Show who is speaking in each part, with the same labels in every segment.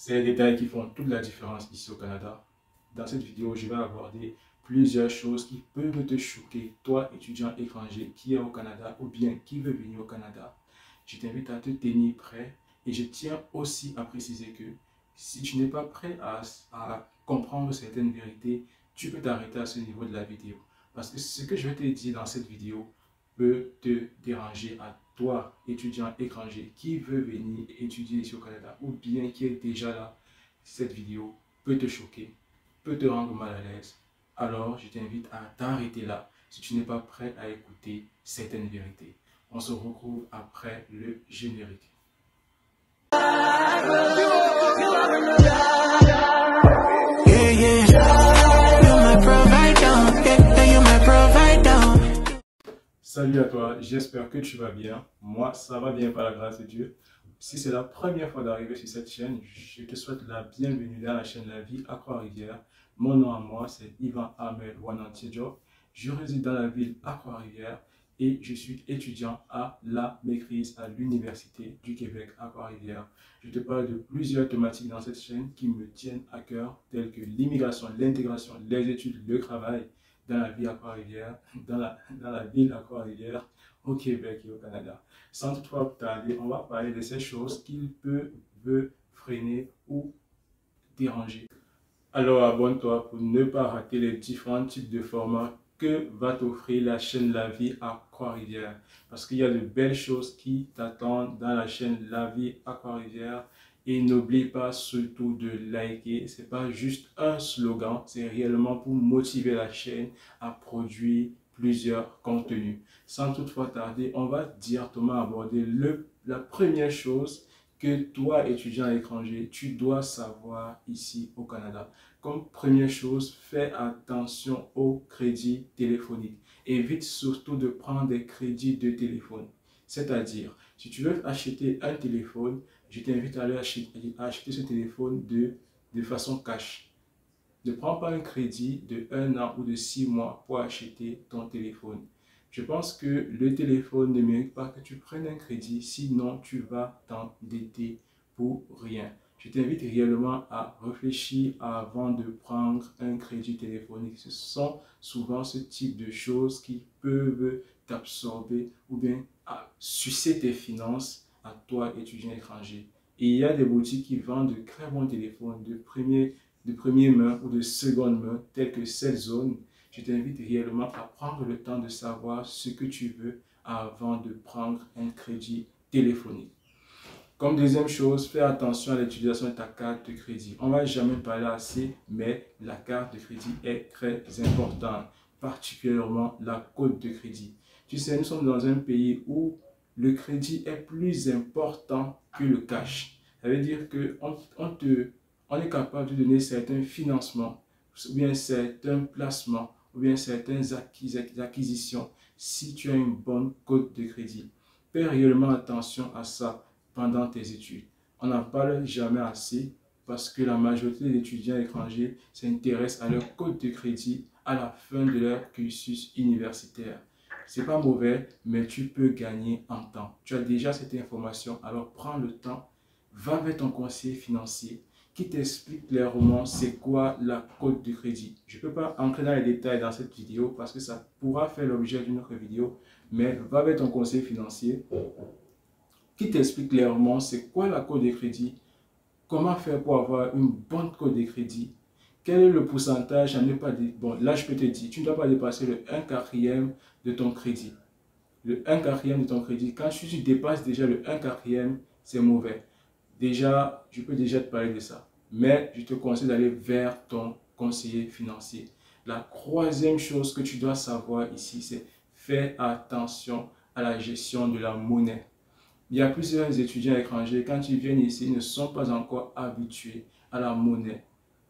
Speaker 1: C'est les détails qui font toute la différence ici au Canada. Dans cette vidéo, je vais aborder plusieurs choses qui peuvent te choquer, toi étudiant étranger qui est au Canada ou bien qui veut venir au Canada. Je t'invite à te tenir prêt et je tiens aussi à préciser que si tu n'es pas prêt à comprendre certaines vérités, tu peux t'arrêter à ce niveau de la vidéo. Parce que ce que je vais te dire dans cette vidéo peut te déranger à toi, étudiant étranger, qui veut venir étudier ici au Canada ou bien qui est déjà là. Cette vidéo peut te choquer, peut te rendre mal à l'aise. Alors, je t'invite à t'arrêter là si tu n'es pas prêt à écouter certaines vérités. On se retrouve après le générique. Salut à toi, j'espère que tu vas bien. Moi, ça va bien par la grâce de Dieu. Si c'est la première fois d'arriver sur cette chaîne, je te souhaite la bienvenue dans la chaîne La Vie à Trois-Rivières. Mon nom à moi, c'est Ivan Ahmed Wanantiejo. Je réside dans la ville à Trois-Rivières et je suis étudiant à la maîtrise à l'Université du Québec à Trois-Rivières. Je te parle de plusieurs thématiques dans cette chaîne qui me tiennent à cœur, telles que l'immigration, l'intégration, les études, le travail, dans la vie à Trois-Rivières, dans la ville à Trois-Rivières, au Québec et au Canada. Sans toutefois tarder, on va parler de ces choses qui peuvent freiner ou déranger. Alors abonne-toi pour ne pas rater les différents types de formats que va t'offrir la chaîne La Vie à Trois-Rivières. Parce qu'il y a de belles choses qui t'attendent dans la chaîne La Vie à Trois-Rivières. Et n'oublie pas surtout de liker. Ce n'est pas juste un slogan, c'est réellement pour motiver la chaîne à produire plusieurs contenus. Sans toutefois tarder, on va directement aborder la première chose que toi, étudiant étranger, tu dois savoir ici au Canada. Comme première chose, fais attention aux crédits téléphoniques. Évite surtout de prendre des crédits de téléphone. C'est-à-dire, si tu veux acheter un téléphone, je t'invite à acheter ce téléphone de façon cash. Ne prends pas un crédit de 1 an ou de 6 mois pour acheter ton téléphone. Je pense que le téléphone ne mérite pas que tu prennes un crédit, sinon tu vas t'endetter pour rien. Je t'invite réellement à réfléchir avant de prendre un crédit téléphonique. Ce sont souvent ce type de choses qui peuvent t'absorber ou bien sucer tes finances à toi, étudiant étranger. Et il y a des boutiques qui vendent de très bons téléphones de première main ou de seconde main, telles que cette zone. Je t'invite réellement à prendre le temps de savoir ce que tu veux avant de prendre un crédit téléphonique. Comme deuxième chose, fais attention à l'utilisation de ta carte de crédit. On ne va jamais parler assez, mais la carte de crédit est très importante, particulièrement la cote de crédit. Tu sais, nous sommes dans un pays où le crédit est plus important que le cash. Ça veut dire qu'on est capable de donner certains financements, ou bien certains placements, ou bien certaines acquisitions si tu as une bonne cote de crédit. Fais réellement attention à ça pendant tes études. On n'en parle jamais assez parce que la majorité des étudiants étrangers s'intéressent à leur cote de crédit à la fin de leur cursus universitaire. C'est pas mauvais, mais tu peux gagner en temps. Tu as déjà cette information, alors prends le temps, va vers ton conseiller financier qui t'explique clairement c'est quoi la cote de crédit. Je ne peux pas entrer dans les détails dans cette vidéo parce que ça pourra faire l'objet d'une autre vidéo, mais va vers ton conseiller financier qui t'explique clairement c'est quoi la cote de crédit, comment faire pour avoir une bonne cote de crédit, quel est le pourcentage à ne pas... Bon, là, je peux te dire, tu ne dois pas dépasser le 1/4 de ton crédit. Le 1/4 de ton crédit, quand tu dépasses déjà le 1/4, c'est mauvais. Déjà, je peux déjà te parler de ça. Mais je te conseille d'aller vers ton conseiller financier. La troisième chose que tu dois savoir ici, c'est faire attention à la gestion de la monnaie. Il y a plusieurs étudiants étrangers, quand ils viennent ici, ils ne sont pas encore habitués à la monnaie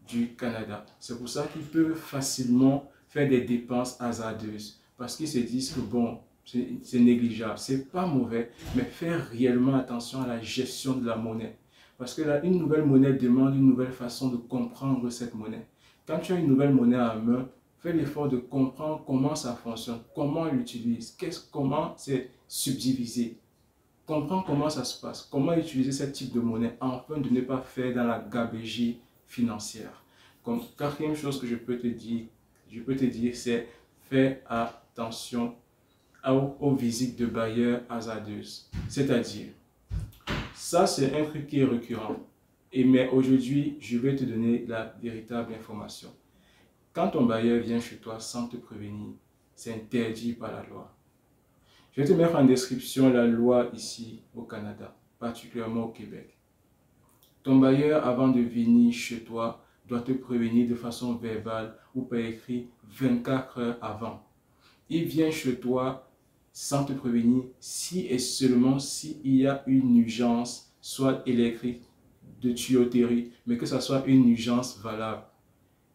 Speaker 1: du Canada. C'est pour ça qu'ils peuvent facilement faire des dépenses hasardeuses. Parce qu'ils se disent que bon, c'est négligeable. C'est pas mauvais, mais faire réellement attention à la gestion de la monnaie. Parce que là, une nouvelle monnaie demande une nouvelle façon de comprendre cette monnaie. Quand tu as une nouvelle monnaie à main, fais l'effort de comprendre comment ça fonctionne, comment on l'utilise, comment c'est subdivisé. comprends comment ça se passe, comment utiliser ce type de monnaie afin de ne pas faire dans la gabegie financière. Comme quatrième chose que je peux te dire, c'est faire attention aux visites de bailleurs hasardeuses. C'est-à-dire, ça c'est un truc qui est récurrent. Mais aujourd'hui, je vais te donner la véritable information. Quand ton bailleur vient chez toi sans te prévenir, c'est interdit par la loi. Je vais te mettre en description la loi ici au Canada, particulièrement au Québec. Ton bailleur, avant de venir chez toi, doit te prévenir de façon verbale ou par écrit 24 heures avant. Il vient chez toi sans te prévenir si et seulement s'il y a une urgence, soit électrique, de tuyauterie, mais que ce soit une urgence valable.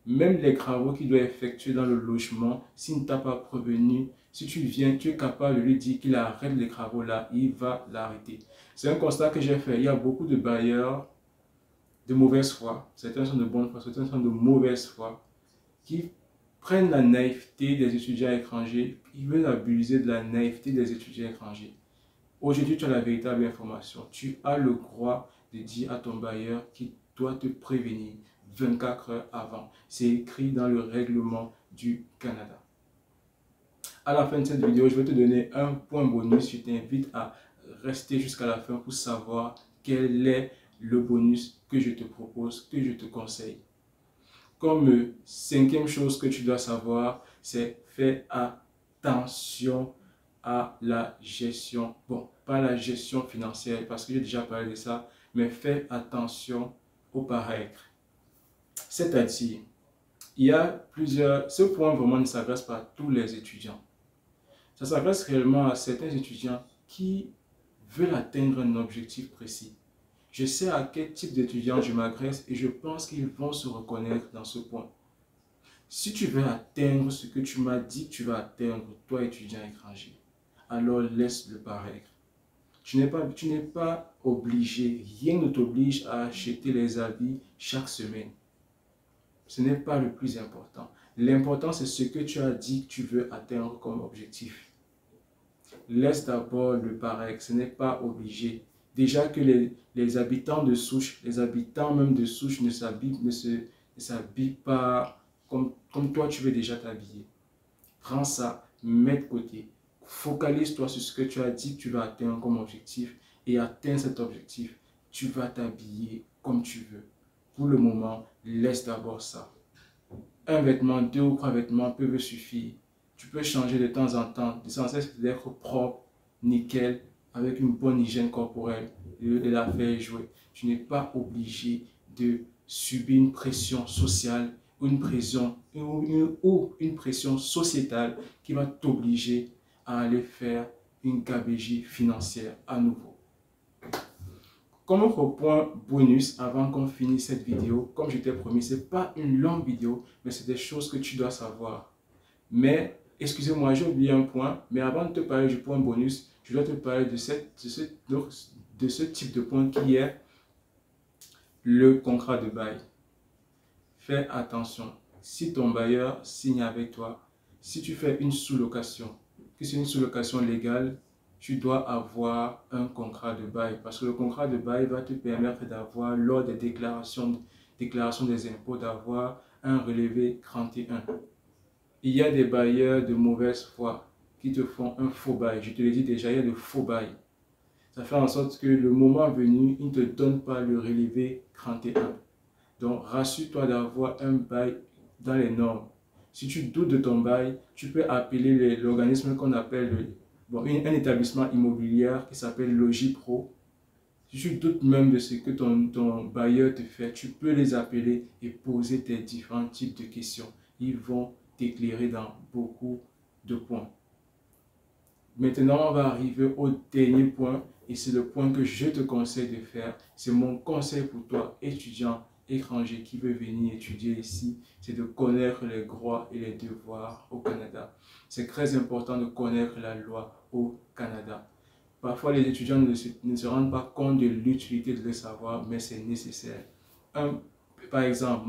Speaker 1: Même les travaux qu'il doit effectuer dans le logement, s'il ne t'a pas prévenu, si tu viens, tu es capable de lui dire qu'il arrête les travaux là, il va l'arrêter. C'est un constat que j'ai fait. Il y a beaucoup de bailleurs de mauvaise foi, certains sont de bonne foi, certains sont de mauvaise foi, qui prennent la naïveté des étudiants étrangers, ils veulent abuser de la naïveté des étudiants étrangers. Aujourd'hui, tu as la véritable information. Tu as le droit de dire à ton bailleur qu'il doit te prévenir 24 heures avant. C'est écrit dans le règlement du Canada. À la fin de cette vidéo, je vais te donner un point bonus. Je t'invite à rester jusqu'à la fin pour savoir quel est le bonus que je te propose, que je te conseille. Comme cinquième chose que tu dois savoir, c'est faire attention à la gestion. Bon, pas la gestion financière, parce que j'ai déjà parlé de ça, mais fais attention au paraître. C'est-à-dire, il y a plusieurs... Ce point vraiment ne s'adresse pas à tous les étudiants. Ça s'adresse réellement à certains étudiants qui veulent atteindre un objectif précis. Je sais à quel type d'étudiant je m'adresse et je pense qu'ils vont se reconnaître dans ce point. Si tu veux atteindre ce que tu m'as dit que tu vas atteindre, toi étudiant étranger, alors laisse le paraître. Tu n'es pas obligé, rien ne t'oblige à acheter les habits chaque semaine. Ce n'est pas le plus important. L'important, c'est ce que tu as dit que tu veux atteindre comme objectif. Laisse d'abord le paraître, ce n'est pas obligé. Déjà que les habitants de souche, les habitants même de souche ne s'habillent pas comme toi tu veux déjà t'habiller. Prends ça, mets de côté. Focalise-toi sur ce que tu as dit que tu vas atteindre comme objectif et atteins cet objectif. Tu vas t'habiller comme tu veux. Pour le moment, laisse d'abord ça. Un vêtement, 2 ou 3 vêtements peuvent suffire. Tu peux changer de temps en temps. L'essentiel c'est d'être propre, nickel, avec une bonne hygiène corporelle et de la faire jouer. Tu n'es pas obligé de subir une pression sociale ou une pression sociétale qui va t'obliger à aller faire une gabegie financière à nouveau. Comme autre point bonus, avant qu'on finisse cette vidéo, comme je t'ai promis, ce n'est pas une longue vidéo, mais c'est des choses que tu dois savoir. Mais, excusez-moi, j'ai oublié un point, mais avant de te parler du point bonus, je dois te parler de ce type de point qui est le contrat de bail. Fais attention, si ton bailleur signe avec toi, si tu fais une sous-location, que c'est une sous-location légale, tu dois avoir un contrat de bail parce que le contrat de bail va te permettre d'avoir, lors des déclarations des impôts, d'avoir un relevé 31. Il y a des bailleurs de mauvaise foi qui te font un faux bail. Je te l'ai dit déjà, il y a de faux bails. Ça fait en sorte que le moment venu, ils ne te donnent pas le relevé 31. Donc, rassure-toi d'avoir un bail dans les normes. Si tu doutes de ton bail, tu peux appeler l'organisme qu'on appelle un établissement immobilier qui s'appelle Logipro. Si tu doutes même de ce que ton bailleur te fait, tu peux les appeler et poser tes différents types de questions. Ils vont t'éclairer dans beaucoup de points. Maintenant, on va arriver au dernier point et c'est le point que je te conseille de faire. C'est mon conseil pour toi, étudiant étranger qui veut venir étudier ici, c'est de connaître les droits et les devoirs au Canada. C'est très important de connaître la loi au Canada. Parfois, les étudiants ne se rendent pas compte de l'utilité de le savoir, mais c'est nécessaire. Par exemple,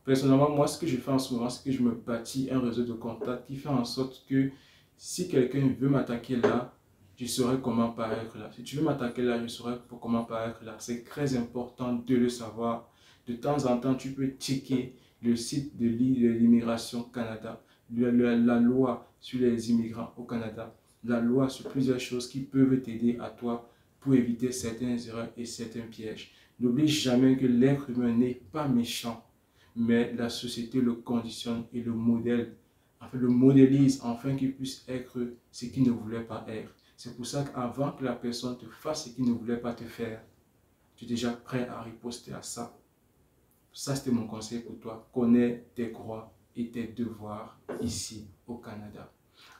Speaker 1: personnellement, ce que je fais en ce moment, c'est que je me bâtis un réseau de contacts qui fait en sorte que si quelqu'un veut m'attaquer là, je saurai comment paraître là. Si tu veux m'attaquer là, je saurai comment paraître là. C'est très important de le savoir. De temps en temps, tu peux checker le site de l'immigration Canada, la loi sur les immigrants au Canada, la loi sur plusieurs choses qui peuvent t'aider à toi pour éviter certaines erreurs et certains pièges. N'oublie jamais que l'être humain n'est pas méchant, mais la société le conditionne et le modèle, enfin le modélise afin qu'il puisse être ce qu'il ne voulait pas être. C'est pour ça qu'avant que la personne te fasse ce qu'il ne voulait pas te faire, tu es déjà prêt à riposter à ça. Ça, c'était mon conseil pour toi. Connais tes droits et tes devoirs ici au Canada.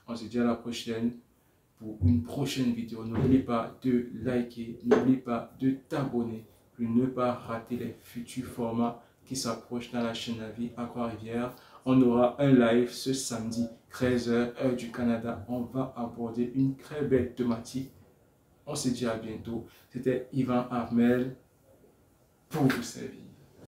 Speaker 1: On se dit à la prochaine pour une prochaine vidéo. N'oublie pas de liker, n'oublie pas de t'abonner pour ne pas rater les futurs formats qui s'approchent dans la chaîne La Vie à Trois-Rivières. On aura un live ce samedi, 13h, heure du Canada. On va aborder une très belle thématique. On se dit à bientôt. C'était Ivan Armel pour vous servir.